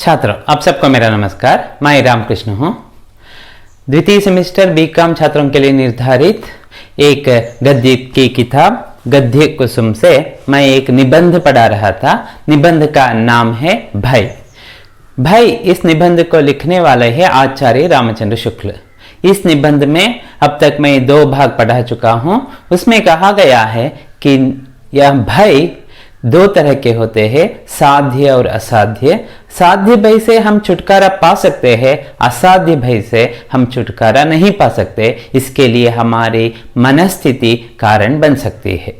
छात्रों, आप सबको मेरा नमस्कार। मैं रामकृष्ण हूँ। द्वितीय सेमेस्टर बीकॉम छात्रों के लिए निर्धारित एक गद्य की किताब गद्य कुसुम से मैं एक निबंध पढ़ा रहा था। निबंध का नाम है भय। भय इस निबंध को लिखने वाले हैं आचार्य रामचंद्र शुक्ल। इस निबंध में अब तक मैं 2 भाग पढ़ा चुका हूँ। उसमें कहा गया है कि यह भय 2 तरह के होते हैं, साध्य और असाध्य। साध्य भय से हम छुटकारा पा सकते हैं, असाध्य भय से हम छुटकारा नहीं पा सकते। इसके लिए हमारी मनस्थिति कारण बन सकती है।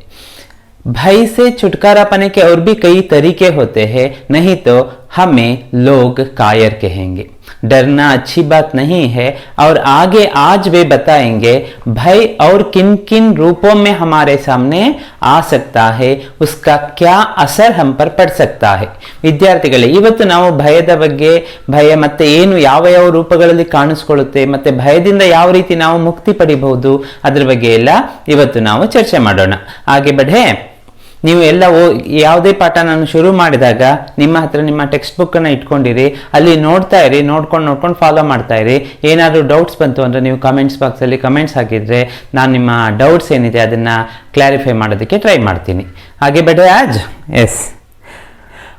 भय से छुटकारा पाने के और भी कई तरीके होते हैं, नहीं तो हमें लोग कायर कहेंगे। डरना अच्छी बात नहीं है और आगे आज वे बताएंगे भय और किन किन रूपों में हमारे सामने आ सकता है, उसका क्या असर हम पर पड़ सकता है। ವಿದ್ಯಾರ್ಥಿಗಳೇ, ಇವತ್ತು ನಾವು ಭಯದ ಬಗ್ಗೆ, ಭಯ ಮತ್ತೆ ಏನು ಯಾವ ಯಾವ ರೂಪಗಳಲ್ಲಿ ಕಾಣಿಸಿಕೊಳ್ಳುತ್ತೆ ಮತ್ತೆ ಭಯದಿಂದ ಯಾವ ರೀತಿ ನಾವು ಮುಕ್ತಿ ಪಡಿಬಹುದು ಅದರ ಬಗ್ಗೆ ಎಲ್ಲ ಇವತ್ತು ನಾವು ಚರ್ಚೆ ಮಾಡೋಣ। ಹಾಗೆ ಬಡೆ ನೀವು ಎಲ್ಲ ಯಾವುದೇ ಪಾಠ ನಾನು ಶುರು ಮಾಡಿದಾಗ ನಿಮ್ಮ ಹತ್ರ ನಿಮ್ಮ ಟೆಕ್ಸ್ಟ್ ಬುಕ್ ಅನ್ನು ಇಟ್ಕೊಂಡಿರಿ, ಅಲ್ಲಿ ನೋಡ್ತಾ ಇರಿ, ನೋಡ್ಕೊಂಡು ಫಾಲೋ ಮಾಡ್ತಾ ಇರಿ। ಏನಾದರೂ ಡೌಟ್ಸ್ ಬಂತು ಅಂದ್ರೆ ನೀವು ಕಮೆಂಟ್ಸ್ ಬಾಕ್ಸ್ ಅಲ್ಲಿ ಕಮೆಂಟ್ಸ್ ಹಾಕಿದ್ರೆ ನಾನು ನಿಮ್ಮ ಡೌಟ್ಸ್ ಏನಿದೆ ಅದನ್ನ ಕ್ಲಾರಿಫೈ ಮಾಡೋದಕ್ಕೆ ಟ್ರೈ ಮಾಡ್ತೀನಿ। ಹಾಗೆ ಬೇಡ आज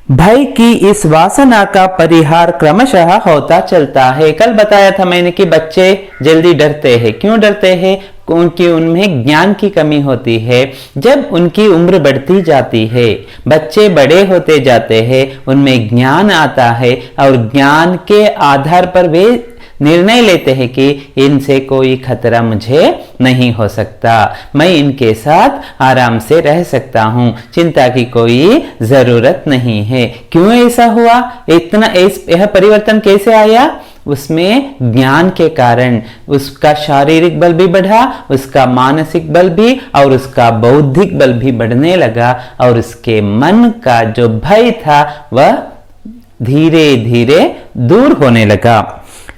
भय की इस वासना का परिहार क्रमशः होता चलता है। कल बताया था मैंने कि बच्चे जल्दी डरते हैं। क्यों डरते हैं? क्योंकि उनमें ज्ञान की कमी होती है। जब उनकी उम्र बढ़ती जाती है, बच्चे बड़े होते जाते हैं, उनमें ज्ञान आता है और ज्ञान के आधार पर वे निर्णय लेते हैं कि इनसे कोई खतरा मुझे नहीं हो सकता, मैं इनके साथ आराम से रह सकता हूँ, चिंता की कोई जरूरत नहीं है। क्यों ऐसा हुआ? यह परिवर्तन कैसे आया? उसमें ज्ञान के कारण उसका शारीरिक बल भी बढ़ा, उसका मानसिक बल भी और उसका बौद्धिक बल भी बढ़ने लगा और उसके मन का जो भय था वह धीरे धीरे दूर होने लगा।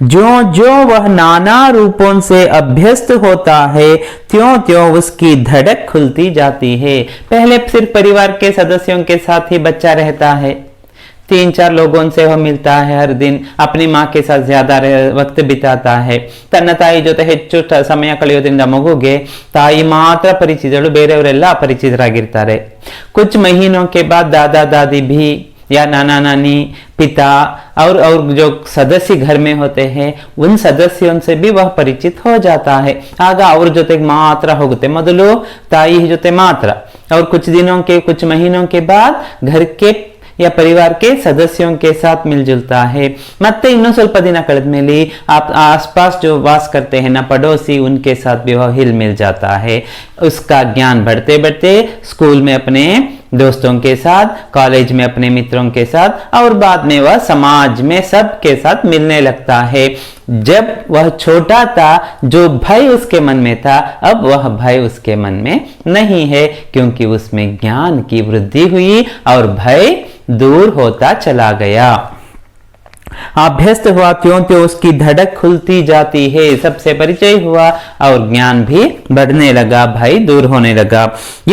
जो जो वह नाना रूपों से अभ्यस्त होता है, त्यों त्यों उसकी धड़क खुलती जाती है। पहले सिर्फ परिवार के सदस्यों के साथ ही बच्चा रहता है, 3-4 लोगों से वह मिलता है, हर दिन अपनी माँ के साथ ज्यादा वक्त बिताता है। ತನ್ನ ತಾಯಿ ಜೊತೆ ಹೆಚ್ಚು ಸಮಯ ಕಳೆಯೋದ್ರಿಂದ ಮಗುಗೆ ತಾಯಿ ಮಾತ್ರ ಪರಿಚಿತಳು, ಬೇರೆಯವರೆಲ್ಲ ಅಪರಿಚಿತರಾಗಿರ್ತಾರೆ। कुछ महीनों के बाद दादा दादी भी या नाना नानी, पिता और जो सदस्य घर में होते हैं उन सदस्यों से भी वह परिचित हो जाता है। ಆಗ ಅವ್ರ ಜೊತೆಗೆ ಮಾತ್ರ ಹೋಗುತ್ತೆ, ಮೊದಲು ತಾಯಿ ಜೊತೆ ಮಾತ್ರ। और कुछ दिनों के, कुछ महीनों के बाद घर के या परिवार के सदस्यों के साथ मिलजुलता है। ಮತ್ತೆ ಇನ್ನೂ ಸ್ವಲ್ಪ ದಿನ ಕಳೆದ ಮೇಲೆ आप आसपास जो वास करते हैं ना पड़ोसी, उनके साथ भी वह हिल मिल जाता है। उसका ज्ञान बढ़ते बढ़ते स्कूल में अपने दोस्तों के साथ, कॉलेज में अपने मित्रों के साथ और बाद में वह समाज में सबके साथ मिलने लगता है। जब वह छोटा था, जो भय उसके मन में था, अब वह भय उसके मन में नहीं है, क्योंकि उसमें ज्ञान की वृद्धि हुई और भय दूर होता चला गया। अभ्यस्त हुआ त्यों त्यों उसकी धड़क खुलती जाती है। सबसे परिचय हुआ और ज्ञान भी बढ़ने लगा, भय दूर होने लगा।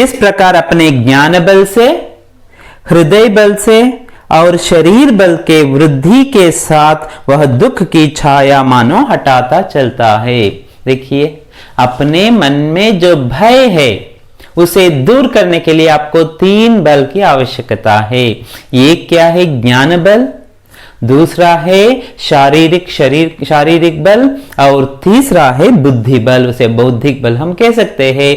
इस प्रकार अपने ज्ञान बल से, हृदय बल से और शरीर बल के वृद्धि के साथ वह दुख की छाया मानो हटाता चलता है। देखिए, अपने मन में जो भय है उसे दूर करने के लिए आपको 3 बल की आवश्यकता है। एक क्या है? ज्ञान बल, दूसरा है शारीरिक बल और तीसरा है बुद्धि बल, उसे बौद्धिक बल हम कह सकते हैं।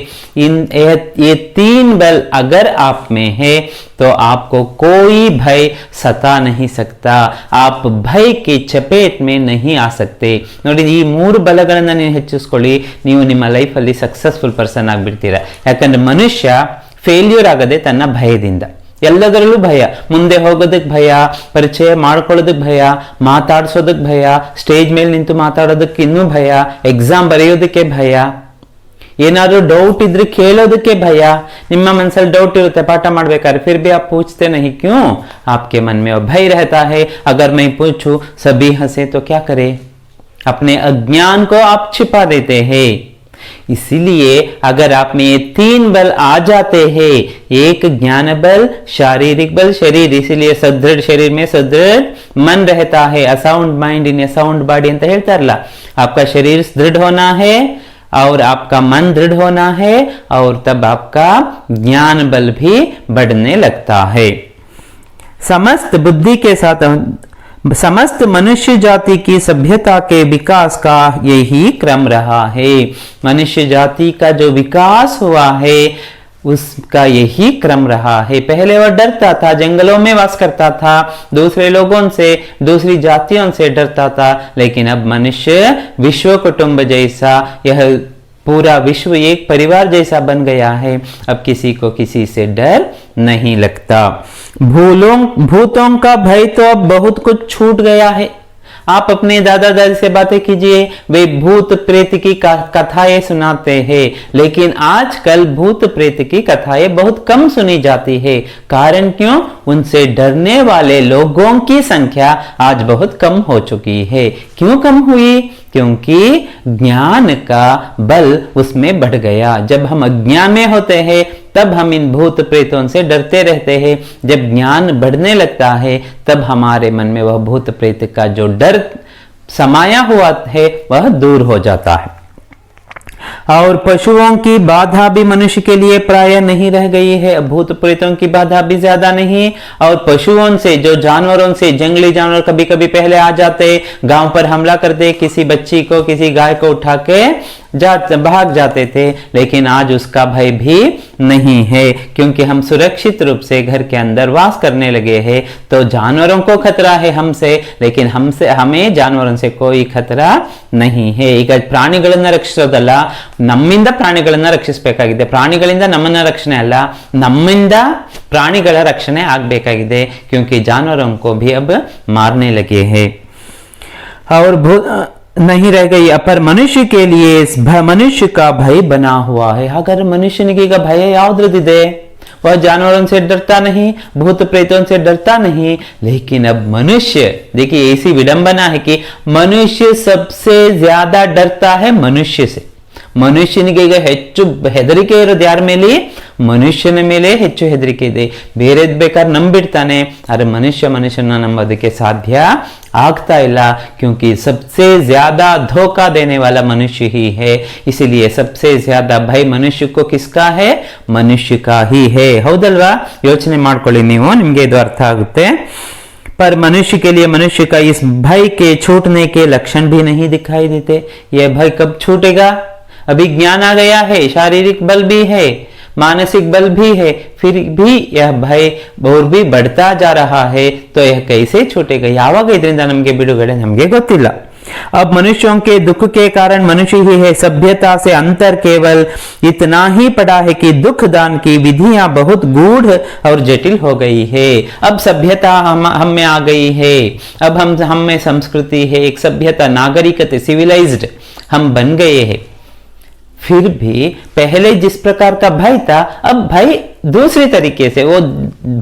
ये 3 बल अगर आप में है तो आपको कोई भय सता नहीं सकता, आप भय की चपेट में नहीं आ सकते। ನೋಡಿ, ಈ 3 ಬಲಗಳನ್ನು ನೀವು ಹೆಚ್ಚಿಸಿಕೊಳ್ಳಿ, ನೀವು ನಿಮ್ಮ ಲೈಫಲ್ಲಿ ಸಕ್ಸಸ್ಫುಲ್ ಪರ್ಸನ್ ಆಗಿಬಿಡ್ತೀರಾ। ಯಾಕಂದ್ರೆ ಮನುಷ್ಯ ಫೇಲ್ಯೂರ್ ಆಗದೆ ತನ್ನ ಭಯದಿಂದ, ಎಲ್ಲದರಲ್ಲೂ ಭಯ, ಮುಂದೆ ಹೋಗೋದಕ್ಕೆ ಭಯ, ಪರಿಚಯ ಮಾಡ್ಕೊಳ್ಳೋದಕ್ಕೆ ಭಯ, ಮಾತಾಡ್ಸೋದಕ್ಕೆ ಭಯ, ಸ್ಟೇಜ್ ಮೇಲೆ ನಿಂತು ಮಾತಾಡೋದಕ್ಕೆ ಇನ್ನೂ ಭಯ, ಎಕ್ಸಾಮ್ ಬರೆಯೋದಕ್ಕೆ ಭಯ, ಏನಾದ್ರೂ ಡೌಟ್ ಇದ್ರೆ ಕೇಳೋದಕ್ಕೆ ಭಯ। ನಿಮ್ಮ ಮನಸ್ಸಲ್ಲಿ ಡೌಟ್ ಇರುತ್ತೆ ಪಾಠ ಮಾಡ್ಬೇಕಾದ್ರೆ, फिर भी आप पूछते नहीं, क्यों? आपके मन में भय रहता है। अगर मैं पूछूं सभी हंसे तो क्या करे? अपने अज्ञान को आप छिपा देते हैं। इसीलिए अगर आप में ये 3 बल आ जाते हैं, एक ज्ञान बल, शारीरिक बल, शरीर, इसीलिए सदृढ़ शरीर में सदृढ़ मन रहता है, a sound mind in a sound body ಅಂತ ಹೇಳ್ತಾರಲ್ಲ, आपका शरीर दृढ़ होना है और आपका मन दृढ़ होना है और तब आपका ज्ञान बल भी बढ़ने लगता है। समस्त बुद्धि के साथ समस्त मनुष्य जाति की सभ्यता के विकास का यही क्रम रहा है। मनुष्य जाति का जो विकास हुआ है उसका यही क्रम रहा है। पहले वह डरता था, जंगलों में वास करता था, दूसरे लोगों से, दूसरी जातियों से डरता था, लेकिन अब मनुष्य विश्व कुटुंब जैसा, यह पूरा विश्व एक परिवार जैसा बन गया है। अब किसी को किसी से डर नहीं लगता। भूतों का भय तो अब बहुत कुछ छूट गया है। आप अपने दादा दादी से बातें कीजिए, वे भूत प्रेत की कथाएं सुनाते हैं, लेकिन आजकल भूत प्रेत की कथाएं बहुत कम सुनी जाती है। कारण क्यों? उनसे डरने वाले लोगों की संख्या आज बहुत कम हो चुकी है। क्यों कम हुई? क्योंकि ज्ञान का बल उसमें बढ़ गया। जब हम अज्ञान में होते हैं तब हम इन भूत प्रेतों से डरते रहते हैं। जब ज्ञान बढ़ने लगता है तब हमारे मन में वह भूत प्रेत का जो डर समाया हुआ है वह दूर हो जाता है। और पशुओं की बाधा भी मनुष्य के लिए प्राय नहीं रह गई है। भूत प्रेतों की बाधा भी ज्यादा नहीं, और पशुओं से, जो जानवरों से, जंगली जानवर कभी कभी पहले आ जाते, गांव पर हमला करते, किसी बच्ची को, किसी गाय को उठा के भाग जाते थे, लेकिन आज उसका भय भी नहीं है, क्योंकि हम सुरक्षित रूप से घर के अंदर वास करने लगे हैं। तो जानवरों को खतरा है हमसे, लेकिन हमें जानवरों से कोई खतरा नहीं है। ಈಗ ಪ್ರಾಣಿಗಳನ್ನು ರಕ್ಷಿಸೋದಲ್ಲ, ನಮ್ಮಿಂದ ಪ್ರಾಣಿಗಳನ್ನು ರಕ್ಷಿಸಬೇಕಾಗಿದೆ। ಪ್ರಾಣಿಗಳಿಂದ ನಮ್ಮನ್ನ ರಕ್ಷಣೆ ಅಲ್ಲ, ನಮ್ಮಿಂದ ಪ್ರಾಣಿಗಳ ರಕ್ಷಣೆ ಆಗಬೇಕಾಗಿದೆ, क्योंकि जानवरों को भी अब मारने लगे हैं। और नहीं रह गई। पर मनुष्य के लिए मनुष्य का भय बना हुआ है। अगर मनुष्य का भय ಯಾವುದ್ರದಿದೆ? वह जानवरों से डरता नहीं, भूत प्रेतों से डरता नहीं, लेकिन अब मनुष्य, देखिए ऐसी विडंबना है कि मनुष्य सबसे ज्यादा डरता है मनुष्य से। ಮನುಷ್ಯನಿಗೆ ಈಗ ಹೆಚ್ಚು ಹೆದರಿಕೆ ಇರೋದು ಯಾರ ಮೇಲೆ? ಮನುಷ್ಯನ ಮೇಲೆ ಹೆಚ್ಚು ಹೆದರಿಕೆ ಇದೆ। ಬೇರೆದ್ ಬೇಕಾದ್ರೆ ನಂಬಿಡ್ತಾನೆ, ಆದರೆ ಮನುಷ್ಯನ ನಂಬೋದಕ್ಕೆ ಸಾಧ್ಯ ಆಗ್ತಾ ಇಲ್ಲ, क्योंकि सबसे ज्यादा धोखा देने वाला मनुष्य ही है। इसलिए सबसे ज्यादा भय मनुष्य को किसका है? मनुष्य का ही है। ಹೌದಲ್ವಾ? ಯೋಚನೆ ಮಾಡ್ಕೊಳ್ಳಿ ನೀವು, ನಿಮ್ಗೆ ಇದು ಅರ್ಥ ಆಗುತ್ತೆ। पर मनुष्य के लिए मनुष्य का इस भय के छूटने के लक्षण भी नहीं दिखाई देते। यह भय कब छूटेगा? अभी ज्ञान आ गया है, शारीरिक बल भी है, मानसिक बल भी है, फिर भी यह भय और भी बढ़ता जा रहा है। तो यह कैसे छूटेगा? ಯಾವಾಗ ಇದರಿಂದ ನಮಗೆ ಬಿಡುಗಡೆ? ನಮಗೆ ಗೊತ್ತಿಲ್ಲ। अब मनुष्यों के दुख के कारण मनुष्य ही है। सभ्यता से अंतर केवल इतना ही पड़ा है कि दुख दान की विधियां बहुत गूढ़ और जटिल हो गई है। अब सभ्यता हम में आ गई है, अब हम में संस्कृति है, एक सभ्यता, नागरिकता, सिविलाइज्ड हम बन गए हैं। फिर भी पहले जिस प्रकार का भय था, अब भय दूसरी तरीके से, वो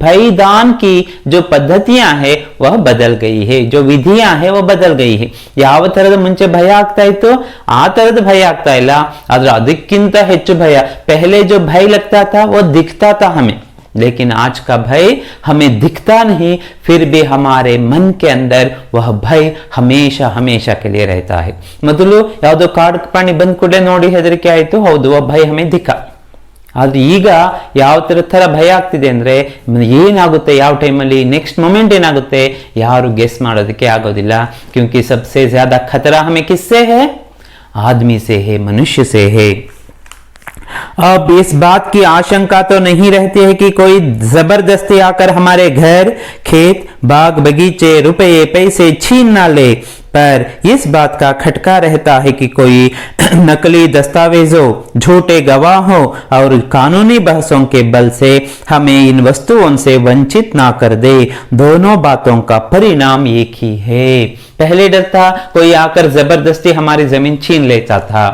भय दान की जो पद्धतियां हैं वह बदल गई है, जो विधियां हैं वो बदल गई है। ಯಾವ ತರದ ಮುಂಚೆ ಭಯ ಆಗ್ತಾ ಇತ್ತು ಆ ತರದ ಭಯ ಆಗ್ತಾ ಇಲ್ಲ, ಆದ್ರೆ ಅದಕ್ಕಿಂತ ಹೆಚ್ಚು ಭಯ, पहले जो भय लगता था वो दिखता था हमें, लेकिन आज का भय हमें दिखता नहीं, फिर भी हमारे मन के अंदर वह भय हमेशा हमेशा के लिए रहता है। ಮೊದಲು ಯಾವುದೋ ಕಾಡು ಪ್ರಾಣಿ ಬಂದ ಕೂಡಲೇ ನೋಡಿ ಹೆದರಿಕೆ ಆಯಿತು, ಹೌದು, वह भय हमें दिखा। ಆದ್ರೆ ಈಗ ಯಾವ ತರ ಭಯ ಆಗ್ತಿದೆ ಅಂದ್ರೆ, ಏನಾಗುತ್ತೆ, ಯಾವ ಟೈಮಲ್ಲಿ, ನೆಕ್ಸ್ಟ್ ಮೊಮೆಂಟ್ ಏನಾಗುತ್ತೆ, ಯಾರು ಗೆಸ್ ಮಾಡೋದಕ್ಕೆ ಆಗೋದಿಲ್ಲ। क्योंकि सबसे ज्यादा खतरा हमें किससे है? आदमी से है, मनुष्य से है। अब इस बात की आशंका तो नहीं रहती है कि कोई जबरदस्ती आकर हमारे घर, खेत, बाग, बगीचे, रुपये, पैसे छीन ना ले, पर इस बात का खटका रहता है कि कोई नकली दस्तावेजों, झूठे गवाहों और कानूनी बहसों के बल से हमें इन वस्तुओं से वंचित ना कर दे। दोनों बातों का परिणाम एक ही है। पहले डर था कोई आकर जबरदस्ती हमारी जमीन छीन लेता था,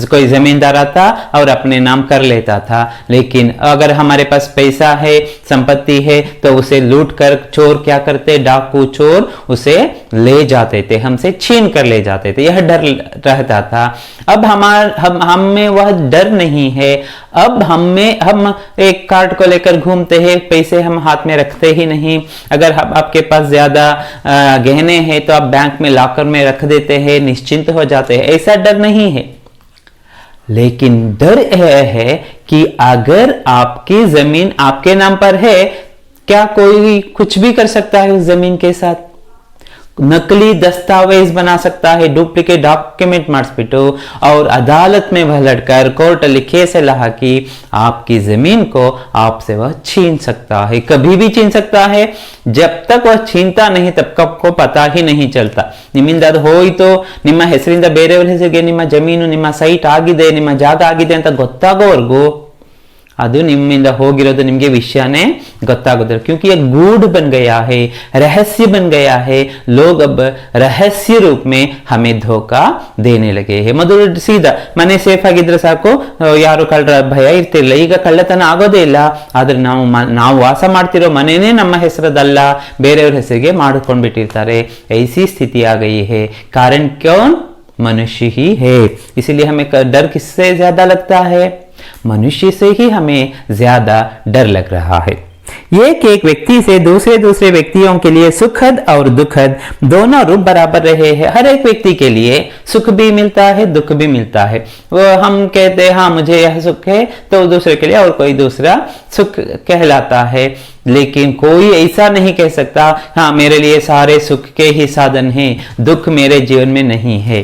कोई जमींदार आता और अपने नाम कर लेता था। लेकिन अगर हमारे पास पैसा है, संपत्ति है, तो उसे लूट कर चोर क्या करते, डाकू चोर उसे ले जाते थे, हमसे छीन कर ले जाते थे, यह डर रहता था। अब हम में वह डर नहीं है। अब हम एक कार्ड को लेकर घूमते हैं, पैसे हम हाथ में रखते ही नहीं। अगर आपके पास ज्यादा गहने हैं तो आप बैंक में लॉकर में रख देते हैं, निश्चिंत हो जाते हैं, ऐसा डर नहीं है। लेकिन डर यह है कि अगर आपकी जमीन आपके नाम पर है, क्या कोई कुछ भी कर सकता है उस जमीन के साथ? नकली दस्तावेज बना सकता है, डुप्लीकेट डॉक्यूमेंट मार्सपिटो, और अदालत में वह लड़कर कोर्ट लिखे से लहा कि आपकी जमीन को आपसे वह छीन सकता है, कभी भी छीन सकता है। जब तक वह छीनता नहीं तब तक को पता ही नहीं चलता। निम्मिंದ ಹೋಯಿತು, ನಿಮ್ಮ ಹೆಸರಿಂದ ಬೇರೆಯವರ ಹೆಸರಿಗೆ ನಿಮ್ಮ ಜಮೀನು, ನಿಮ್ಮ ಸೈಟ್ ಆಗಿದೆ, ನಿಮ್ಮ ಜಾಗ ಆಗಿದೆ ಅಂತ ಗೊತ್ತಾಗೋವರೆಗೂ ಅದು ನಿಮ್ಮಿಂದ ಹೋಗಿರೋದು ನಿಮಗೆ ವಿಷಯನೇ ಗೊತ್ತಾಗೋದಿಲ್ಲ। क्योंकि ये गूढ़ बन गया है, रहस्य बन गया है। लोग अब रहस्य रूप में हमें धोखा देने लगे हैं। ಮೊದಲು ಸೀದಾ ಮನೆ ಸೇಫ್ ಆಗಿದ್ರೆ ಸಾಕು, ಯಾರು ಕಳ್ಳರ ಭಯ ಇರ್ತಿರ್ಲಿಲ್ಲ। ಈಗ ಕಳ್ಳತನ ಆಗೋದೇ ಇಲ್ಲ, ಆದ್ರೆ ನಾವು ವಾಸ ಮಾಡ್ತಿರೋ ಮನೆನೇ ನಮ್ಮ ಹೆಸರದಲ್ಲ, ಬೇರೆಯವ್ರ ಹೆಸರಿಗೆ ಮಾಡಿಕೊಂಡು ಬಿಟ್ಟಿರ್ತಾರೆ। ऐसी स्थिति आ गई है। कारण क्यों? मनुष्य ही है। इसीलिए हमें डर किससे ज्यादा लगता है? मनुष्य से ही हमें ज्यादा डर लग रहा है। एक व्यक्ति से दूसरे व्यक्तियों के लिए सुखद और दुखद दोनों रूप बराबर रहे हैं। हर एक व्यक्ति के लिए सुख भी मिलता है, दुख भी मिलता है। वो हम कहते हैं हाँ मुझे यह सुख है, तो दूसरे के लिए और कोई दूसरा सुख कहलाता है। लेकिन कोई ऐसा नहीं कह सकता हाँ मेरे लिए सारे सुख के ही साधन हैं, दुख मेरे जीवन में नहीं है।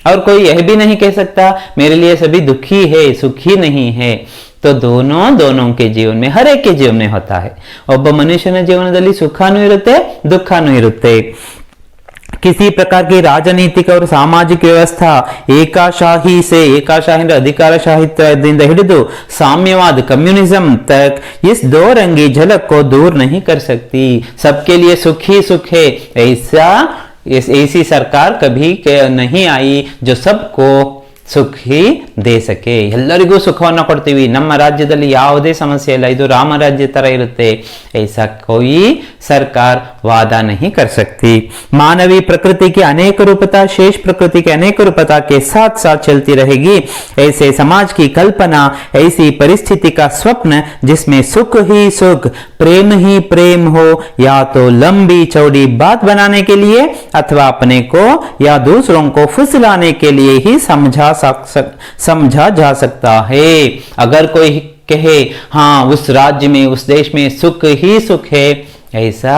और कोई यह भी नहीं कह सकता मेरे लिए सभी दुखी है, सुखी नहीं है। तो दोनों के जीवन में, हर एक के जीवन में होता है। ಒಬ್ಬ ಮನುಷ್ಯನ ಜೀವನದಲ್ಲಿ ಸುಖನೂ ಇರುತ್ತೆ, ದುಃಖನೂ ಇರುತ್ತೆ। किसी प्रकार की राजनीतिक और सामाजिक व्यवस्था एकाशाही ಅಂದ್ರೆ अधिकारशाहीದಿಂದ ಹಿಡಿದು साम्यवाद कम्युनिज्म तक इस दो रंगी झलक को दूर नहीं कर सकती। सबके लिए सुख ही सुख है, ऐसी सरकार कभी नहीं आई जो सबको ಸುಖ ದೇ ಸಕೆ। ಎಲ್ಲರಿಗೂ ಸುಖವನ್ನು ಕೊಡ್ತೀವಿ, ನಮ್ಮ ರಾಜ್ಯದಲ್ಲಿ ಯಾವುದೇ ಸಮಸ್ಯೆ ಇಲ್ಲ, ಇದು ರಾಮ ರಾಜ್ಯ ತರ ಇರುತ್ತೆ, ऐसा कोई सरकार वादा नहीं कर सकती। मानवीय प्रकृति की अनेक रूपता शेष प्रकृति के अनेक रूपता के साथ साथ चलती रहेगी। ऐसे समाज की कल्पना, ऐसी परिस्थिति का स्वप्न जिसमें सुख ही सुख, प्रेम ही प्रेम हो, या तो लंबी चौड़ी बात बनाने के लिए अथवा अपने को या दूसरों को फुसलाने के लिए ही समझा जा सकता है। अगर कोई कहे हाँ उस राज्य में, उस देश में सुख ही सुख है, ऐसा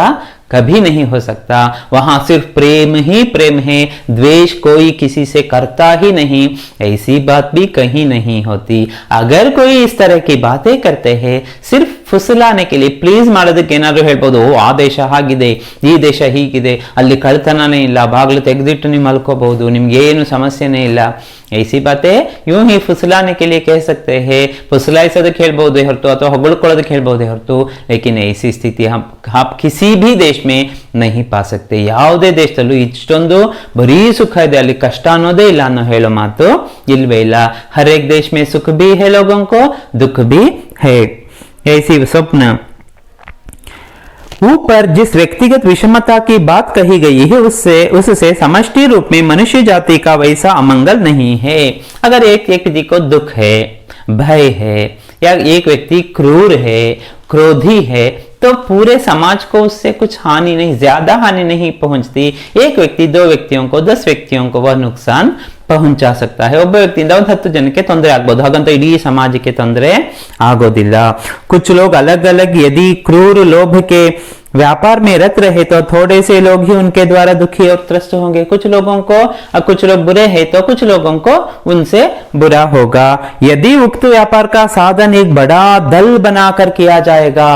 कभी नहीं हो सकता। वहां सिर्फ प्रेम ही प्रेम है, द्वेष कोई किसी से करता ही नहीं, ऐसी बात भी कहीं नहीं होती। अगर कोई इस तरह की बातें करते हैं सिर्फ फुसलाने के लिए, प्लीज ಮಾಡೋದಕ್ಕೆ ಏನಾದರೂ ಹೇಳ್ಬೋದು, ಓ ಆ ದೇಶ ಹಾಗಿದೆ, ಈ ದೇಶ ಹೀಗಿದೆ, ಅಲ್ಲಿ ಕಳ್ತನನೇ ಇಲ್ಲ, ಬಾಗಿಲು ತೆಗೆದಿಟ್ಟು ನೀವು ಮಲ್ಕೋಬಹುದು, ನಿಮ್ಗೆ ಏನು ಸಮಸ್ಯೆನೇ ಇಲ್ಲ, ऐसी बातें यूं ही फुसलाने के लिए कह सकते हैं। फुसलाइसोदಕ್ಕೆ ಹೇಳ್ಬಹುದೇ ಹೊರತು ಅಥವಾ ಹೊಗಳಿಕೊಳ್ಳೋದಕ್ಕೆ ಹೇಳ್ಬಹುದೇ ಹೊರತು, लेकिन ऐसी स्थिति आप किसी भी देश में नहीं पा सकते। ಯಾವುದೇ ದೇಶದಲ್ಲೂ ಇಷ್ಟೊಂದು ಬರೀ ಸುಖ ಇದೆ ಅಲ್ಲಿ ಕಷ್ಟ ಅನ್ನೋದೇ ಇಲ್ಲ ಅನ್ನೋ ಹೇಳೋ ಮಾತು ಇಲ್ವೇ ಇಲ್ಲ। हर एक देश में सुख भी है, लोगों को दुख भी है। ऐसी स्वप्न ऊपर जिस व्यक्तिगत विषमता की बात कही गई है उससे समष्टि रूप में मनुष्य जाति का वैसा अमंगल नहीं है। अगर एक व्यक्ति को दुख है, भय है, या एक व्यक्ति क्रूर है, क्रोधी है, तो पूरे समाज को उससे कुछ हानि नहीं, ज्यादा हानि नहीं पहुंचती। एक व्यक्ति 2 व्यक्तियों को 10 व्यक्तियों को वह नुकसान ಪਹੁಂಚಾ सकता है। ಒಬ್ಬ ವ್ಯಕ್ತಿಯಿಂದ ಒಂದು 10 ಜನಕ್ಕೆ ತೊಂದರೆ ಆಗಬಹುದು, ಹಾಗಂತ ಇಡೀ ಸಮಾಜಕ್ಕೆ ತೊಂದರೆ ಆಗೋದಿಲ್ಲ। कुछ लोग अलग अलग यदि क्रूर लोभ के व्यापार में रत रहे तो थोड़े से लोग ही उनके द्वारा दुखी और त्रस्त होंगे। कुछ लोगों को, कुछ लोग बुरे हैं तो कुछ लोगों को उनसे बुरा होगा। यदि उक्त व्यापार का साधन एक बड़ा दल बनाकर किया जाएगा,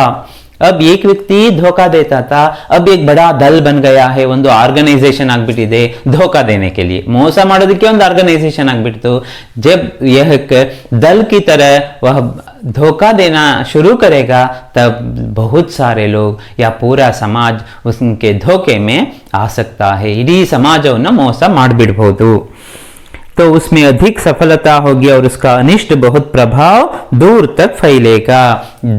अब एक व्यक्ति धोखा देता था, अब एक बड़ा दल बन गया है, ಒಂದು ಆರ್ಗನೈಸೇಷನ್ ಆಗ್ಬಿಟ್ಟಿದೆ धोखा देने के लिए, ಮೋಸ ಮಾಡೋದಕ್ಕೆ ಒಂದು ಆರ್ಗನೈಸೇಷನ್ ಆಗ್ಬಿಡ್ತು. जब यह दल की तरह वह धोखा देना शुरू करेगा तब बहुत सारे लोग या पूरा समाज उसके धोखे में आ सकता है. इडೀ ಸಮಾಜವನ್ನು ಮೋಸ ಮಾಡಿಬಿಡಬಹುದು. तो उसमें अधिक सफलता होगी और उसका अनिष्ट बहुत प्रभाव दूर तक फैलेगा.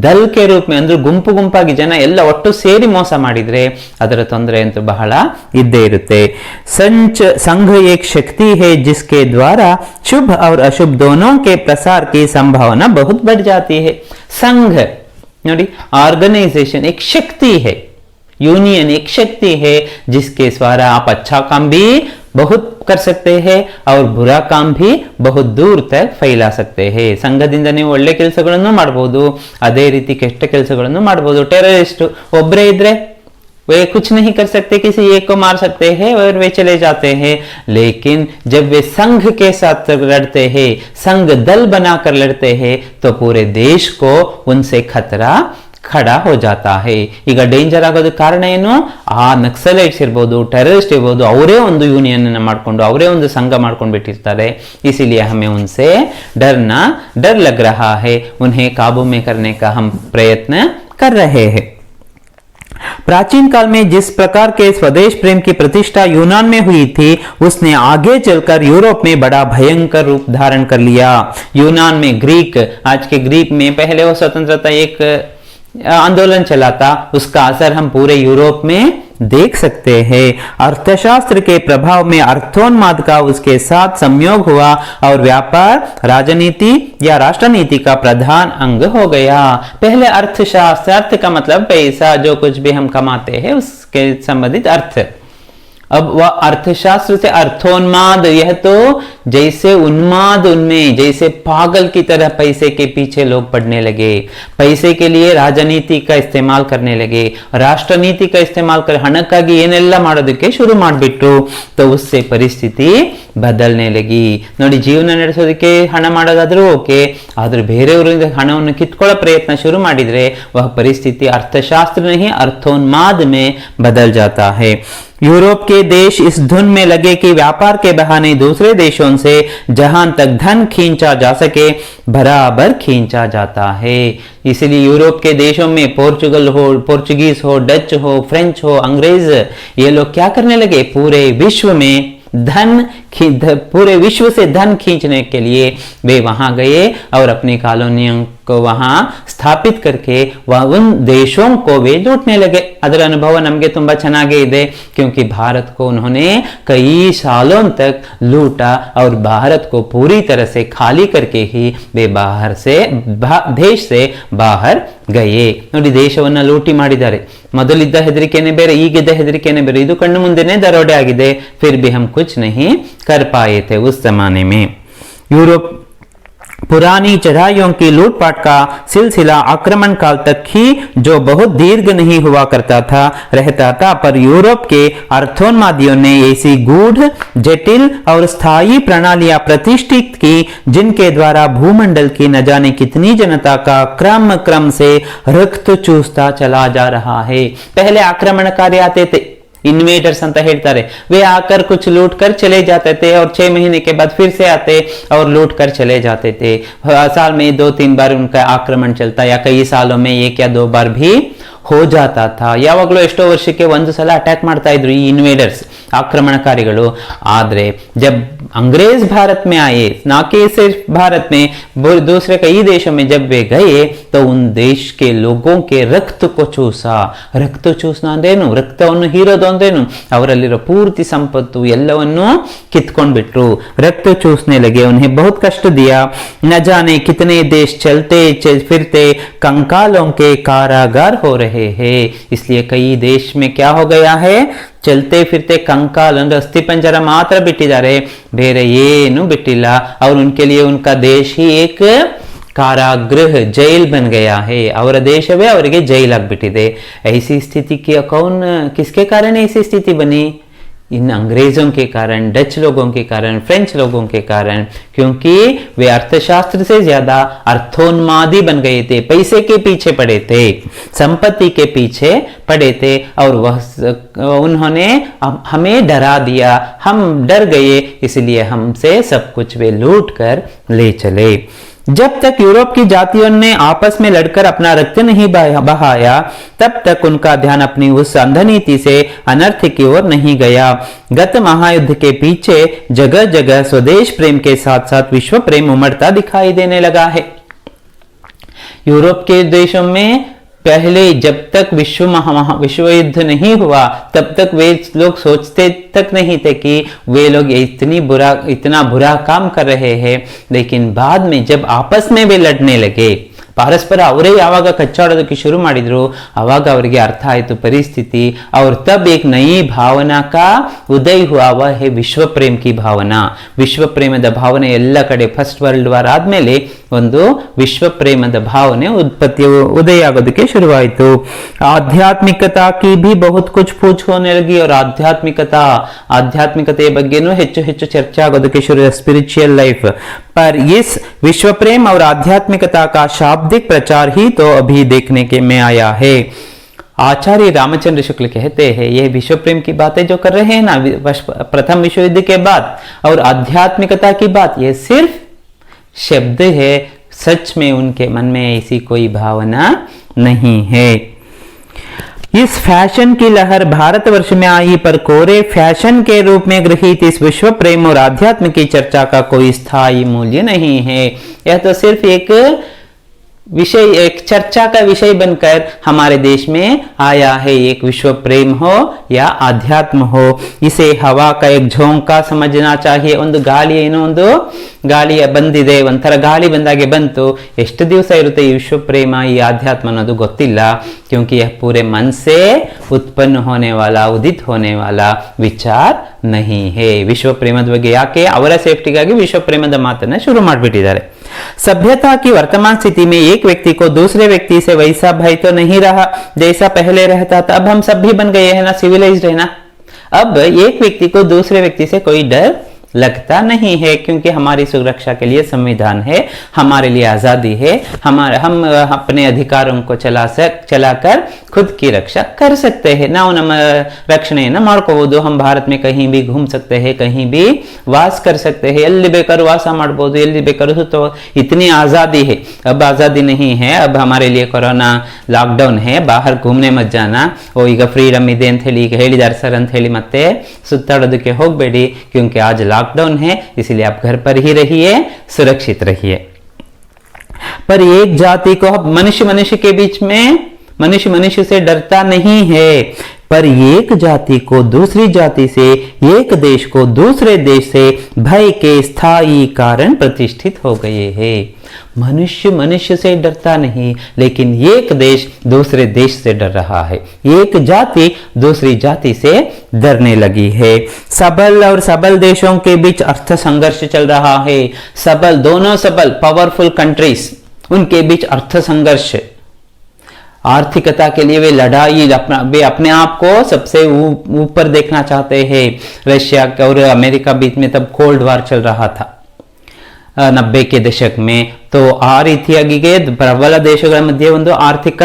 दल के रूप में ಅಂದ್ರೆ ಗುಂಪು ಗುಂಪಾಗಿ ಜನ ಎಲ್ಲ ಒಟ್ಟು ಸೇರಿ ಮೋಸ ಮಾಡಿದ್ರೆ ಅದರ ತೊಂದರೆ ಅಂತೂ ಬಹಳ ಇದ್ದೇ ಇರುತ್ತೆ. संघ एक शक्ति है जिसके द्वारा शुभ और अशुभ दोनों के प्रसार की संभावना बहुत बढ़ जाती है. संघ ನೋಡಿ, ऑर्गेनाइजेशन एक शक्ति है, यूनियन एक शक्ति है जिसके द्वारा आप अच्छा काम भी बहुत कर सकते हैं और बुरा काम भी बहुत दूर तक फैला सकते हैं. ಸಂಘದಿಂದ ನೀವು ಒಳ್ಳೆ ಕೆಲಸಗಳನ್ನು ಮಾಡಬಹುದು, ಅದೇ ರೀತಿ ಕೆಟ್ಟ ಕೆಲಸಗಳನ್ನು ಮಾಡಬಹುದು. ಟೆರರಿಸ್ಟ್ ಒಬ್ಬರೇ ಇದ್ರೆ वे कुछ नहीं कर सकते, किसी एक को मार सकते हैं और वे चले जाते हैं. लेकिन जब वे संघ के साथ लड़ते हैं, संघ दल बनाकर लड़ते हैं, तो पूरे देश को उनसे खतरा ಖಡಾ ಹೋ ಜಾತಾ ಹೈ. ಈಗ ಡೇಂಜರ್ ಆಗೋದಕ್ಕೆ ಕಾರಣ ಏನು? ಆ ನಕ್ಸಲೈಟ್ಸ್ ಇರ್ಬೋದು, ಟೆರರಿಸ್ಟ್ ಇರ್ಬೋದು, ಅವರೇ ಒಂದು ಯೂನಿಯನ್ ಮಾಡ್ಕೊಂಡು ಅವರೇ ಒಂದು ಸಂಘ ಮಾಡ್ಕೊಂಡು ಬಿಟ್ಟಿರ್ತಾರೆ. इसीलिए हमें उनसे डर लग रहा है, उन्हें काबू में करने का हम प्रयत्न कर रहे हैं. प्राचीन काल में जिस प्रकार के स्वदेश प्रेम की प्रतिष्ठा यूनान में हुई थी, उसने आगे चलकर यूरोप में बड़ा भयंकर रूप धारण कर लिया. यूनान में ग्रीक, आज के ग्रीक में पहले वो स्वतंत्रता एक आंदोलन चला था, उसका असर हम पूरे यूरोप में देख सकते हैं. अर्थशास्त्र के प्रभाव में अर्थोन्माद का उसके साथ संयोग हुआ और व्यापार राजनीति या राष्ट्रनीति का प्रधान अंग हो गया. पहले अर्थशास्त्र, अर्थ का मतलब पैसा, जो कुछ भी हम कमाते हैं उसके संबंधित अर्थ. अब वह अर्थशास्त्र से अर्थोन्माद, यह तो जैसे उन्माद उनमें, जैसे पागल की तरह पैसे के पीछे लोग पड़ने लगे, पैसे के लिए राजनीति का इस्तेमाल करने लगे, राष्ट्रनीति का इस्तेमाल कर ಹಣಕ್ಕಾಗಿ ಏನೆಲ್ಲ ಮಾಡೋದಕ್ಕೆ ಶುರು ಮಾಡಿಬಿಟ್ರು. तो उससे परिस्थिति ಬದಲನೆ ಲಗಿ. ನೋಡಿ, ಜೀವನ ನಡೆಸೋದಕ್ಕೆ ಹಣ ಮಾಡೋದಾದ್ರೂ ಓಕೆ, ಆದ್ರೆ ಬೇರೆಯವರಿಂದ ಹಣವನ್ನು ಕಿತ್ಕೊಳ್ಳೋ ಪ್ರಯತ್ನ ಶುರು ಮಾಡಿದ್ರೆ वह परिस्थिति अर्थशास्त्र नहीं अर्थोन्माद में बदल जाता है. यूरोप के देश इस धुन में लगे कि व्यापार के बहाने दूसरे देशों से जहां तक धन खींचा जा सके बराबर खींचा जाता है. इसलिए यूरोप के देशों में पोर्चुगीज हो, डच हो, फ्रेंच हो, अंग्रेज, ये लोग क्या करने लगे? पूरे विश्व में पूरे विश्व से धन खींचने के लिए वे वहां गए और अपनी कॉलोनियों को वहां स्थापित करके वह उन देशों को वे लूटने लगे. ಅದರ ಅನುಭವ ನಮಗೆ ತುಂಬಾ ಚೆನ್ನಾಗೇ ಇದೆ, क्योंकि भारत को उन्होंने कई सालों तक लूटा और भारत को पूरी तरह से खाली करके ही वे देश से बाहर गए. ನೋಡಿ, ದೇಶವನ್ನ ಲೂಟಿ ಮಾಡಿದ್ದಾರೆ. ಮೊದಲಿದ್ದ ಹೆದರಿಕೆನೆ ಬೇರೆ, ಈಗಿದ್ದ ಹೆದರಿಕೆನೆ ಬೇರೆ. ಇದು ಕಣ್ಣು ಮುಂದೆನೆ ದರೋಡೆ ಆಗಿದೆ. फिर भी हम कुछ नहीं कर पाए थे उस जमाने में. यूरोप पुरानी चढ़ाइयों की लूटपाट का सिलसिला आक्रमण काल तक ही, जो बहुत दीर्घ नहीं हुआ करता था, रहता था. पर यूरोप के अर्थोन्मादियों ने ऐसी गूढ़, जटिल और स्थायी प्रणालियां प्रतिष्ठित की जिनके द्वारा भूमंडल की न जाने कितनी जनता का क्रम से रक्त चूसता चला जा रहा है. पहले आक्रमणकारी आते थे, इन्वेडर्स ಅಂತ ಹೇಳ್ತಾರೆ. वे आकर कुछ लूट कर चले जाते थे और 6 महीने के बाद फिर से आते और लूट कर चले जाते थे. साल में 2-3 बार उनका आक्रमण चलता, या कई सालों में 1 या 2 बार भी हो जाता था. ಯಾವಾಗಲೂ ಎಷ್ಟೋ ವರ್ಷಕ್ಕೆ ಒಂದು ಸಲ ಅಟ್ಯಾಕ್ ಮಾಡ್ತಾ ಇದ್ರು ಈ ಇನ್ವೇಡರ್ಸ್, आक्रमणकारिಗಳು. आदरे जब अंग्रेज भारत में आए, ना कि सिर्फ भारत में, दूसरे कई देशों में जब वे गए तो उन देश के लोगों के रक्त को चूसा. रक्त ಚೂಸ್ನ ಅಂದ್ರೇನು? ರಕ್ತವನ್ನು ಹೀರೋದು ಅಂದ್ರೇನು? ಅವರಲ್ಲಿರೋ ಪೂರ್ತಿ ಸಂಪತ್ತು ಎಲ್ಲವನ್ನು ಕಿತ್ಕೊಂಡ್ಬಿಟ್ರು. रक्त चूसने लगे, उन्हें बहुत कष्ट दिया. न जाने कितने देश चलते फिरते कंकालों के कारागार हो रहे हैं. इसलिए कई देश में क्या हो गया है? ಚಲ್ತೆ ಫಿರ್ತೆ ಕಂಕಾಲ್ ಅಂದ್ರೆ ಅಸ್ಥಿ ಪಂಜರ ಮಾತ್ರ ಬಿಟ್ಟಿದ್ದಾರೆ, ಬೇರೆ ಏನು ಬಿಟ್ಟಿಲ್ಲ. और उनके लिए उनका देश ही एक कारागृह, जैल बन गया है. ಅವರ ದೇಶವೇ ಅವರಿಗೆ ಜೈಲ್ ಆಗ್ಬಿಟ್ಟಿದೆ. ऐसी स्थिति की किसके कारण ऐसी स्थिति बनी? इन अंग्रेजों के कारण, डच लोगों के कारण, फ्रेंच लोगों के कारण, क्योंकि वे अर्थशास्त्र से ज्यादा अर्थोन्मादी बन गए थे, पैसे के पीछे पड़े थे, संपत्ति के पीछे पड़े थे, और वह उन्होंने हमें डरा दिया, हम डर गए, इसलिए हमसे सब कुछ वे लूट कर ले चले। जब तक यूरोप की जातियों ने आपस में लड़कर अपना रक्त नहीं बहाया, तब तक उनका ध्यान अपनी उस अंधनीति से अनर्थ की ओर नहीं गया। गत महायुद्ध के पीछे जगह जगह स्वदेश प्रेम के साथ साथ विश्व प्रेम उमड़ता दिखाई देने लगा है। यूरोप के देशों में पहले जब तक विश्व युद्ध नहीं हुआ, तब तक वे लोग सोचते तक नहीं थे कि वे लोग इतना बुरा काम कर रहे हैं। लेकिन बाद में जब आपस में वे लड़ने लगे, ಪರಸ್ಪರ ಅವರೇ ಯಾವಾಗ ಕಚ್ಚಾಡೋದಕ್ಕೆ ಶುರು ಮಾಡಿದ್ರು ಆವಾಗ ಅವರಿಗೆ ಅರ್ಥ ಆಯಿತು ಪರಿಸ್ಥಿತಿ, और तब एक नई भावना का उदय हुआ, वह है विश्व प्रेम की भावना। ವಿಶ್ವ ಪ್ರೇಮದ ಭಾವನೆ ಎಲ್ಲ ಕಡೆ ಫಸ್ಟ್ ವರ್ಲ್ಡ್ ವಾರ್ ಆದ್ಮೇಲೆ ಒಂದು ವಿಶ್ವ ಪ್ರೇಮದ ಭಾವನೆ ಉದಯ ಆಗೋದಕ್ಕೆ ಶುರುವಾಯಿತು। ಆಧ್ಯಾತ್ಮಿಕತಾ की भी बहुत कुछ पूछ होने लगी, और ಆಧ್ಯಾತ್ಮಿಕತೆಯ ಬಗ್ಗೆನೂ ಹೆಚ್ಚು ಹೆಚ್ಚು ಚರ್ಚೆ ಆಗೋದಕ್ಕೆ ಶುರು, स्पिरिचुअल लाइफ पर इस विश्व प्रेम और आध्यात्मिकता का शाब्दिक प्रचार ही तो अभी देखने के में आया है। आचार्य रामचंद्र शुक्ल कहते हैं यह विश्व प्रेम की बातें जो कर रहे हैं ना प्रथम विश्व युद्ध के बाद, और आध्यात्मिकता की बात, यह सिर्फ शब्द है, सच में उनके मन में ऐसी कोई भावना नहीं है। इस फैशन की लहर भारतवर्ष में आई, पर कोरे फैशन के रूप में गृहीत इस विश्व प्रेम और आध्यात्म की चर्चा का कोई स्थायी मूल्य नहीं है। यह तो सिर्फ एक विषय, एक चर्चा का विषय बनकर हमारे देश में आया है। एक विश्व प्रेम हो या आध्यात्म हो, इसे हवा का एक झोंका समझना चाहिए। ಒಂದು ಗಾಳಿ ಏನೋ ಒಂದು ಗಾಳಿ ಬಂದಿದೆ, ಒಂಥರ ಗಾಳಿ ಬಂದಾಗೆ ಬಂತು, ಎಷ್ಟು ದಿವಸ ಇರುತ್ತೆ ಈ ವಿಶ್ವ ಪ್ರೇಮ ಈ ಆಧ್ಯಾತ್ಮ ಅನ್ನೋದು ಗೊತ್ತಿಲ್ಲ, क्योंकि यह पूरे मन से उत्पन्न होने वाला, उदित होने वाला विचार नहीं है। ವಿಶ್ವ ಪ್ರೇಮದ ಬಗ್ಗೆ ಯಾಕೆ ಅವರ ಸೇಫ್ಟಿಗಾಗಿ ವಿಶ್ವ ಪ್ರೇಮದ ಮಾತನ್ನ ಶುರು ಮಾಡಿಬಿಟ್ಟಿದ್ದಾರೆ। सभ्यता की वर्तमान स्थिति में एक व्यक्ति को दूसरे व्यक्ति से वैसा भय तो नहीं रहा जैसा पहले रहता था। अब हम सब भी बन गए हैं ना, सिविलाइज्ड है ना। अब एक व्यक्ति को दूसरे व्यक्ति से कोई डर लगता नहीं है, क्योंकि हमारी सुरक्षा के लिए संविधान है, हमारे लिए आजादी है, हम अपने अधिकारों को चलाकर खुद की रक्षा कर सकते हैं। ನಾವು ನಮ್ಮ ರಕ್ಷಣೆಯನ್ನು ಮಾಡ್ಕೋಬಹುದು, हम भारत में कहीं भी घूम सकते हैं, कहीं भी वास कर सकते हैं, ಎಲ್ಲಿ ಬೇಕಾದ್ರೂ ವಾಸ ಮಾಡಬಹುದು, ಎಲ್ಲಿ ಬೇಕಾದ್ರೂ ಸುತ್ತ, इतनी आजादी है। अब आजादी नहीं है, अब हमारे लिए कोरोना लॉकडाउन है, बाहर घूमने मत जाना, ಓ ಈಗ ಫ್ರೀಡಮ್ ಇದೆ ಅಂತ ಹೇಳಿ ಈಗ ಹೇಳಿದ್ದಾರೆ ಸರ್ ಅಂತ ಹೇಳಿ ಮತ್ತೆ ಸುತ್ತಾಡೋದಕ್ಕೆ ಹೋಗಬೇಡಿ, क्योंकि आज लॉकडाउन है, इसलिए आप घर पर ही रहिए, सुरक्षित रहिए। पर एक जाति को, मनुष्य के बीच में मनुष्य से डरता नहीं है, पर एक जाति को दूसरी जाति से, एक देश को दूसरे देश से भय के स्थायी कारण प्रतिष्ठित हो गए हैं। मनुष्य से डरता नहीं, लेकिन एक देश दूसरे देश से डर रहा है, एक जाति दूसरी जाति से डरने लगी है। सबल और सबल देशों के बीच अर्थ संघर्ष चल रहा है। सबल, दोनों सबल पावरफुल कंट्रीज, उनके बीच अर्थ संघर्ष, आर्थिकता के लिए वे लड़ाई, वे अपने आप को सबसे ऊपर देखना चाहते हैं। रशिया और अमेरिका बीच में तब कोल्ड वार चल रहा था 90 के दशक में, तो ಆ ರೀತಿಯಾಗಿ ಪ್ರಬಲ ದೇಶಗಳ ಮಧ್ಯೆ ಒಂದು ಆರ್ಥಿಕ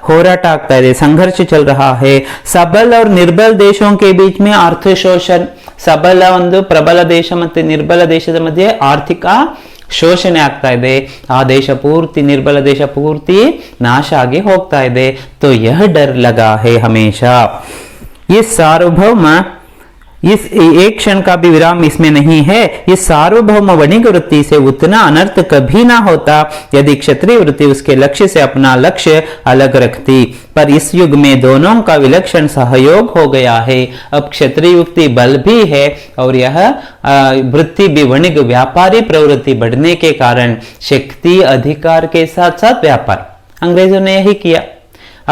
ಹೋರಾಟ ಆಗ್ತಾ ಇದೆ, ಸಂಘರ್ಷ चल रहा है। सबल और निर्बल देशों के बीच में अर्थ शोषण, सबल ಒಂದು ಪ್ರಬಲ ದೇಶ ಮತ್ತು ನಿರ್ಬಲ ದೇಶದ ಮಧ್ಯೆ ಆರ್ಥಿಕ ಶೋಷಣೆ ಆಗ್ತಾ ಇದೆ, ಆ ದೇಶ ಪೂರ್ತಿ, ನಿರ್ಬಲ ದೇಶ ಪೂರ್ತಿ ನಾಶ ಆಗಿ ಹೋಗ್ತಾ ಇದೆ। तो यह डर लगा है हमेशा। ये सार्वभौम, इस एक क्षण का भी विराम इसमें नहीं है। इस सार्वभौम वणिक वृत्ति से उतना अनर्थ कभी ना होता यदि क्षत्रिय वृत्ति उसके लक्ष्य से अपना लक्ष्य अलग रखती, पर इस युग में दोनों का विलक्षण सहयोग हो गया है। अब क्षत्रिय वृत्ति बल भी है, और यह वृत्ति भी वणिक व्यापारी प्रवृत्ति बढ़ने के कारण शक्ति अधिकार के साथ साथ व्यापार, अंग्रेजों ने यही किया।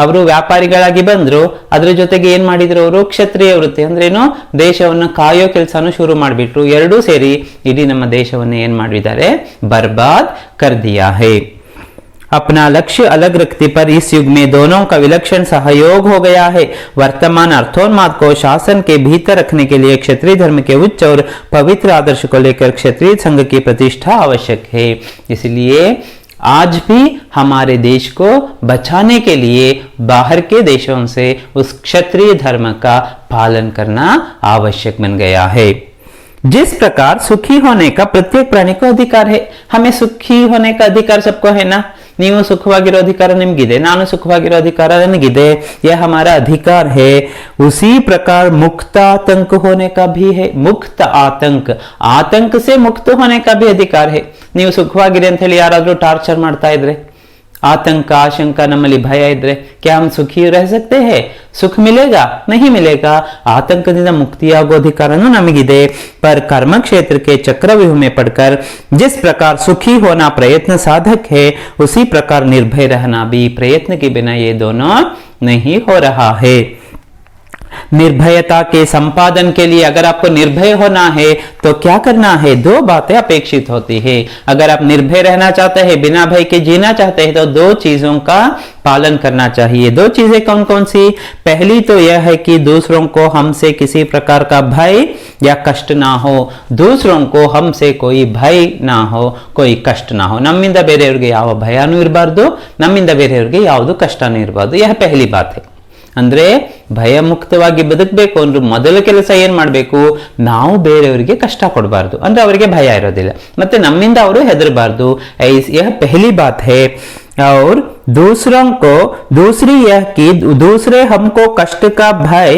ಅವರು ವ್ಯಾಪಾರಿಗಳಾಗಿ ಬಂದ್ರು, ಅದರ ಜೊತೆಗೆ ಏನ್ ಮಾಡಿದ್ರು ಅವರು, ಕ್ಷತ್ರಿಯ ವೃತ್ತಿ ಅಂದ್ರೇನು, ದೇಶವನ್ನು ಕಾಯೋ ಕೆಲಸನೂ ಶುರು ಮಾಡಿಬಿಟ್ರು। ಎರಡೂ ಸೇರಿ ಇಡೀ ನಮ್ಮ ದೇಶವನ್ನು ಏನ್ ಮಾಡಿದ್ದಾರೆ, ಬರ್ಬಾದ್ ಕರ್ ದಿಯಾ ಹೈ। अपना लक्ष्य अलग रखने पर इस युग में दोनों का विलक्षण सहयोग हो गया है। वर्तमान अर्थोन्माद को शासन के भीतर रखने के लिए क्षत्रिय धर्म के उच्च और पवित्र आदर्श को लेकर क्षत्रिय संघ की प्रतिष्ठा आवश्यक है। इसलिए आज भी हमारे देश को बचाने के लिए बाहर के देशों से उस क्षत्रिय धर्म का पालन करना आवश्यक बन गया है। जिस प्रकार सुखी होने का प्रत्येक प्राणी को अधिकार है, हमें सुखी होने का अधिकार सबको है ना। ನೀವು ಸುಖವಾಗಿರೋ ಅಧಿಕಾರ ನಿಮಗಿದೆ, ನಾನು ಸುಖವಾಗಿರೋ ಅಧಿಕಾರ ನನಗಿದೆ, यह हमारा अधिकार है। उसी प्रकार मुक्त आतंक होने का भी है। मुक्त आतंक, आतंक से मुक्त होने का भी अधिकार है। ನೀವು ಸುಖವಾಗಿರಿ ಅಂತ ಹೇಳಿ ಯಾರಾದ್ರೂ ಟಾರ್ಚರ್ ಮಾಡ್ತಾ ಇದ್ರೆ, आतंक आशंका नम्मली भय इद्रे क्या हम सुखी रह सकते हैं? सुख मिलेगा? नहीं मिलेगा। आतंकದಿಂದ ಮುಕ್ತಿಯಾಗುವ ಅಧಿಕಾರನೂ ನಮಗಿದೆ। पर कर्म क्षेत्र के चक्रव्यूह में पढ़कर जिस प्रकार सुखी होना प्रयत्न साधक है, उसी प्रकार निर्भय रहना भी प्रयत्न के बिना ये दोनों नहीं हो रहा है। निर्भयता के संपादन के लिए अगर आपको निर्भय होना है तो क्या करना है? दो बातें अपेक्षित होती है। अगर आप निर्भय रहना चाहते हैं, बिना भय के जीना चाहते हैं, तो दो चीजों का पालन करना चाहिए। दो चीजें कौन कौन सी? पहली तो यह है कि दूसरों को हमसे किसी प्रकार का भय या कष्ट ना हो। दूसरों को हमसे कोई भय ना हो, कोई कष्ट ना हो। ನಮ್ಮಿಂದ ಬೇರೆಯವರಿಗೆ ಯಾವ ಭಯನೂ ಇರಬಾರ್ದು, ನಮ್ಮಿಂದ ಬೇರೆಯವರಿಗೆ ಯಾವುದು ಕಷ್ಟನೂ ಇರಬಾರ್ದು। यह पहली बात है। ಅಂದ್ರೆ ಭಯ ಮುಕ್ತವಾಗಿ ಬದುಕಬೇಕು ಅಂದ್ರೆ ಮೊದಲ ಕೆಲಸ ಏನ್ ಮಾಡಬೇಕು? ನಾವು ಬೇರೆಯವರಿಗೆ ಕಷ್ಟ ಕೊಡಬಾರ್ದು, ಅಂದ್ರೆ ಅವರಿಗೆ ಭಯ ಇರೋದಿಲ್ಲ, ಮತ್ತೆ ನಮ್ಮಿಂದ ಅವರು ಹೆದರಬಾರ್ದು। यह पहली बात है। और दूसरों को दूसरी यह कि दूसरे हमको कष्ट का भय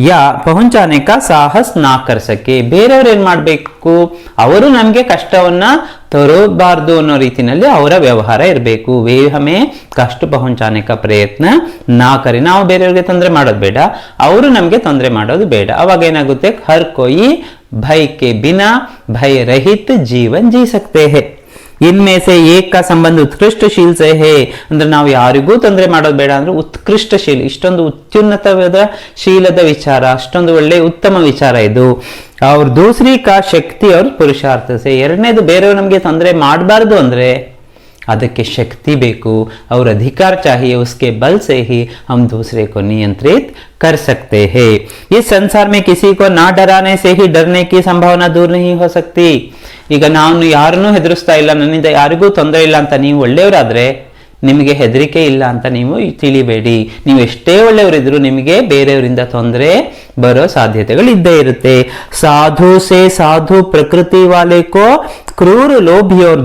या पहुंचाने का साहस ना कर सके। ಬೇರೆಯವರು ಏನ್ ಮಾಡಬೇಕು? ಅವರು ನಮಗೆ ಕಷ್ಟವನ್ನ ತರಬಾರ್ದು ಅನ್ನೋ ರೀತಿಯಲ್ಲಿ ಅವರ ವ್ಯವಹಾರ ಇರಬೇಕು। ವೇ ಹಮೇ ಕಷ್ಟ ಪਹੁಂಚಾನೆ का ಪ್ರಯತ್ನ ನಾ ಕರೆ। ನಾವು ಬೇರೆಯವರಿಗೆ ತೊಂದರೆ ಮಾಡೋದು ಬೇಡ, ಅವರು ನಮಗೆ ತೊಂದರೆ ಮಾಡೋದು ಬೇಡ। ಅವಾಗ ಏನಾಗುತ್ತೆ? हर कोई भय के बिना भय रहित जीवन जी सकते हैं। इनमें से एक का संबंध उत्कृष्टशील से है। ಅಂದ್ರೆ ನಾವು ಯಾರಿಗೂ ತೊಂದರೆ ಮಾಡೋದು ಬೇಡ ಅಂದ್ರೆ ಉತ್ಕೃಷ್ಟಶೀಲ, ಇಷ್ಟೊಂದು ಅತ್ಯುನ್ನತವಾದ ಶೀಲದ ವಿಚಾರ, ಅಷ್ಟೊಂದು ಒಳ್ಳೆ ಉತ್ತಮ ವಿಚಾರ ಇದು। और दूसरी का शक्ति और पुरुषार्थ से। ಎರಡನೇದು ಬೇರೆಯವರು ನಮಗೆ ತೊಂದರೆ ಮಾಡಬಾರದು ಅಂದ್ರೆ ಅದಕ್ಕೆ ಶಕ್ತಿ ಬೇಕು और अधिकार चाहिए। उसके बल से ही हम दूसरे को नियंत्रित कर सकते हैं। इस संसार में किसी को ना डराने से ही डरने की संभावना दूर नहीं हो सकती। ಈಗ ನಾನು ಯಾರನ್ನೂ ಹೆದರಿಸ್ತಾ ಇಲ್ಲ, ನನ್ನಿಂದ ಯಾರಿಗೂ ತೊಂದರೆ ಇಲ್ಲ ಅಂತ ನೀವು ಒಳ್ಳೆಯವರಾದ್ರೆ ನಿಮಗೆ ಹೆದರಿಕೆ ಇಲ್ಲ ಅಂತ ನೀವು ತಿಳಿಬೇಡಿ। ನೀವು ಎಷ್ಟೇ ಒಳ್ಳೆಯವರಿದ್ರು ನಿಮಗೆ ಬೇರೆಯವರಿಂದ ತೊಂದರೆ ಬರೋ ಸಾಧ್ಯತೆಗಳು ಇದ್ದೇ ಇರುತ್ತೆ। साधु से साधु प्रकृति वाले को क्रूर लोभी और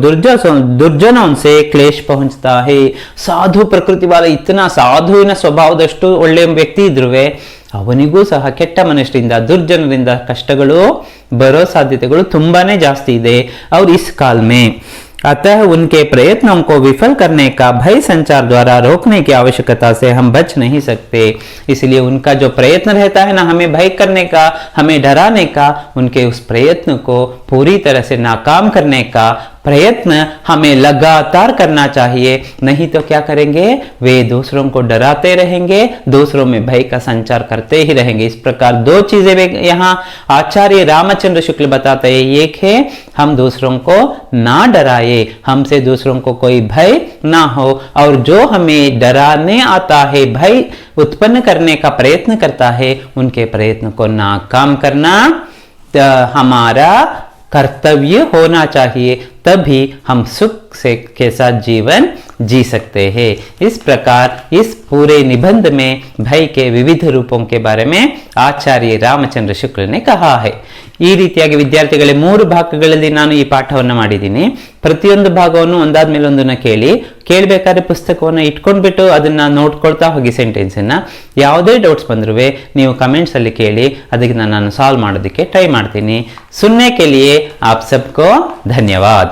दुर्जनों से क्लेश पहुंचता है। ಸಾಧು ಪ್ರಕೃತಿ ವಾಲ, ಇತನ ಸಾಧುವಿನ ಸ್ವಭಾವದಷ್ಟು ಒಳ್ಳೆಯ ವ್ಯಕ್ತಿ ಇದ್ರುವೆ ಅವನಿಗೂ ಸಹ ಕೆಟ್ಟ ಮನುಷ್ಯರಿಂದ, ದುರ್ಜನರಿಂದ ಕಷ್ಟಗಳು ಬರೋ ಸಾಧ್ಯತೆಗಳು ತುಂಬಾನೇ ಜಾಸ್ತಿ ಇದೆ। और इस काल में अतः उनके प्रयत्नों को विफल करने का भय संचार द्वारा रोकने की आवश्यकता से हम बच नहीं सकते। इसलिए उनका जो प्रयत्न रहता है ना, हमें भय करने का, हमें डराने का, उनके उस प्रयत्न को पूरी तरह से नाकाम करने का प्रयत्न हमें लगातार करना चाहिए। नहीं तो क्या करेंगे? वे दूसरों को डराते रहेंगे, दूसरों में भय का संचार करते ही रहेंगे। इस प्रकार दो चीजें यहाँ आचार्य रामचंद्र शुक्ल बताते हैं। एक है हम दूसरों को ना डराए, हमसे दूसरों को कोई भय ना हो, और जो हमें डराने आता है, भय उत्पन्न करने का प्रयत्न करता है, उनके प्रयत्न को नाकाम करना हमारा कर्तव्य होना चाहिए। तभी हम सुख से के साथ जीवन जी सकते हैं। इस प्रकार इस पूरे निबंध में भय के विविध रूपों के बारे में आचार्य रामचंद्र शुक्ल ने कहा है। ಈ ರೀತಿಯಾಗಿ ವಿದ್ಯಾರ್ಥಿಗಳೇ 3 ಭಾಗಗಳಲ್ಲಿ ನಾನು ಈ ಪಾಠವನ್ನು ಮಾಡಿದ್ದೀನಿ। ಪ್ರತಿಯೊಂದು ಭಾಗವನ್ನು ಒಂದಾದ್ಮೇಲೆ ಒಂದನ್ನ ಕೇಳಬೇಕಾದ್ರೆ ಪುಸ್ತಕವನ್ನು ಇಟ್ಕೊಂಡ್ಬಿಟ್ಟು ಅದನ್ನ ನೋಡ್ಕೊಳ್ತಾ ಹೋಗಿ ಸೆಂಟೆನ್ಸ್ ಅನ್ನ। ಯಾವುದೇ ಡೌಟ್ಸ್ ಬಂದ್ರೂ ನೀವು ಕಮೆಂಟ್ಸ್ ಅಲ್ಲಿ ಕೇಳಿ, ಅದಕ್ಕೆ ನಾನು ಸಾಲ್ವ್ ಮಾಡೋದಕ್ಕೆ ಟ್ರೈ ಮಾಡ್ತೀನಿ। सुनने के लिए आप सबको धन्यवाद।